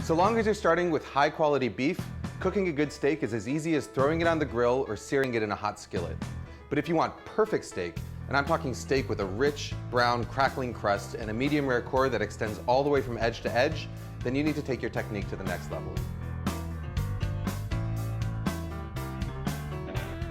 So long as you're starting with high quality beef, cooking a good steak is as easy as throwing it on the grill or searing it in a hot skillet. But if you want perfect steak, and I'm talking steak with a rich, brown, crackling crust and a medium rare core that extends all the way from edge to edge, then you need to take your technique to the next level.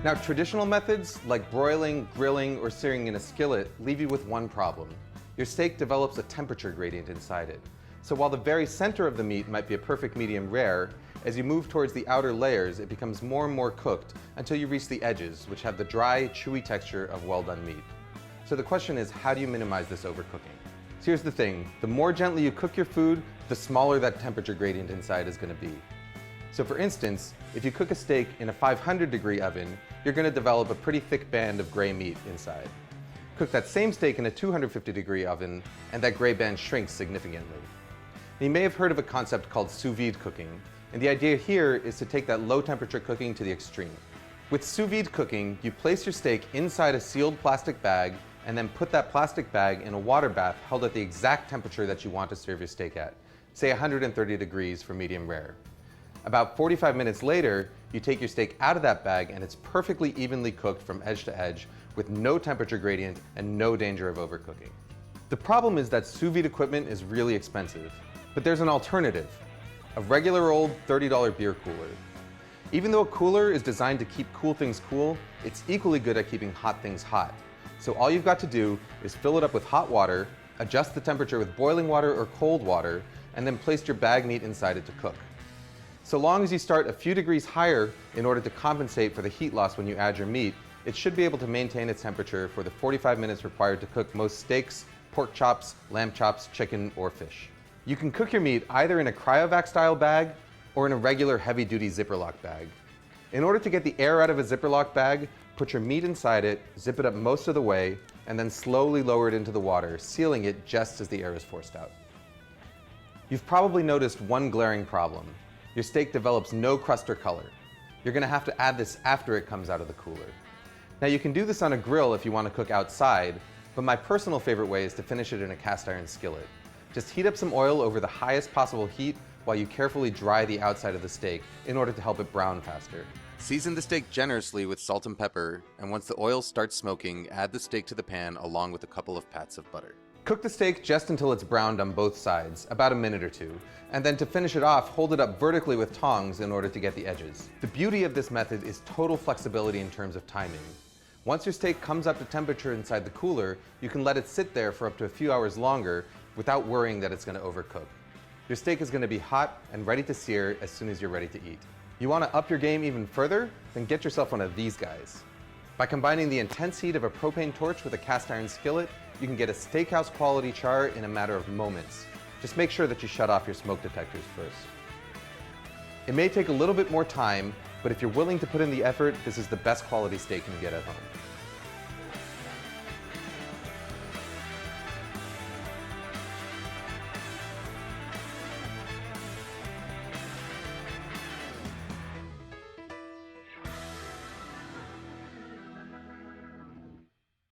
Now, traditional methods like broiling, grilling, or searing in a skillet leave you with one problem. Your steak develops a temperature gradient inside it. So while the very center of the meat might be a perfect medium rare, as you move towards the outer layers, it becomes more and more cooked until you reach the edges, which have the dry, chewy texture of well-done meat. So the question is, how do you minimize this overcooking? So here's the thing, the more gently you cook your food, the smaller that temperature gradient inside is going to be. So for instance, if you cook a steak in a 500-degree oven, you're going to develop a pretty thick band of gray meat inside. Cook that same steak in a 250-degree oven, and that gray band shrinks significantly. You may have heard of a concept called sous vide cooking, and the idea here is to take that low temperature cooking to the extreme. With sous vide cooking, you place your steak inside a sealed plastic bag and then put that plastic bag in a water bath held at the exact temperature that you want to serve your steak at, say 130 degrees for medium rare. About 45 minutes later, you take your steak out of that bag and it's perfectly evenly cooked from edge to edge with no temperature gradient and no danger of overcooking. The problem is that sous vide equipment is really expensive, but there's an alternative, a regular old $30 beer cooler. Even though a cooler is designed to keep cool things cool, it's equally good at keeping hot things hot. So all you've got to do is fill it up with hot water, adjust the temperature with boiling water or cold water, and then place your bag meat inside it to cook. So long as you start a few degrees higher in order to compensate for the heat loss when you add your meat, it should be able to maintain its temperature for the 45 minutes required to cook most steaks, pork chops, lamb chops, chicken, or fish. You can cook your meat either in a cryovac style bag or in a regular heavy-duty Ziploc bag. In order to get the air out of a Ziploc bag, put your meat inside it, zip it up most of the way, and then slowly lower it into the water, sealing it just as the air is forced out. You've probably noticed one glaring problem. Your steak develops no crust or color. You're going to have to add this after it comes out of the cooler. Now you can do this on a grill if you want to cook outside, but my personal favorite way is to finish it in a cast iron skillet. Just heat up some oil over the highest possible heat while you carefully dry the outside of the steak in order to help it brown faster. Season the steak generously with salt and pepper, and once the oil starts smoking, add the steak to the pan along with a couple of pats of butter. Cook the steak just until it's browned on both sides, about a minute or two, and then to finish it off, hold it up vertically with tongs in order to get the edges. The beauty of this method is total flexibility in terms of timing. Once your steak comes up to temperature inside the cooler, you can let it sit there for up to a few hours longer without worrying that it's going to overcook. Your steak is going to be hot and ready to sear as soon as you're ready to eat. You want to up your game even further? Then get yourself one of these guys. By combining the intense heat of a propane torch with a cast iron skillet, you can get a steakhouse quality char in a matter of moments. Just make sure that you shut off your smoke detectors first. It may take a little bit more time, but if you're willing to put in the effort, this is the best quality steak you can get at home.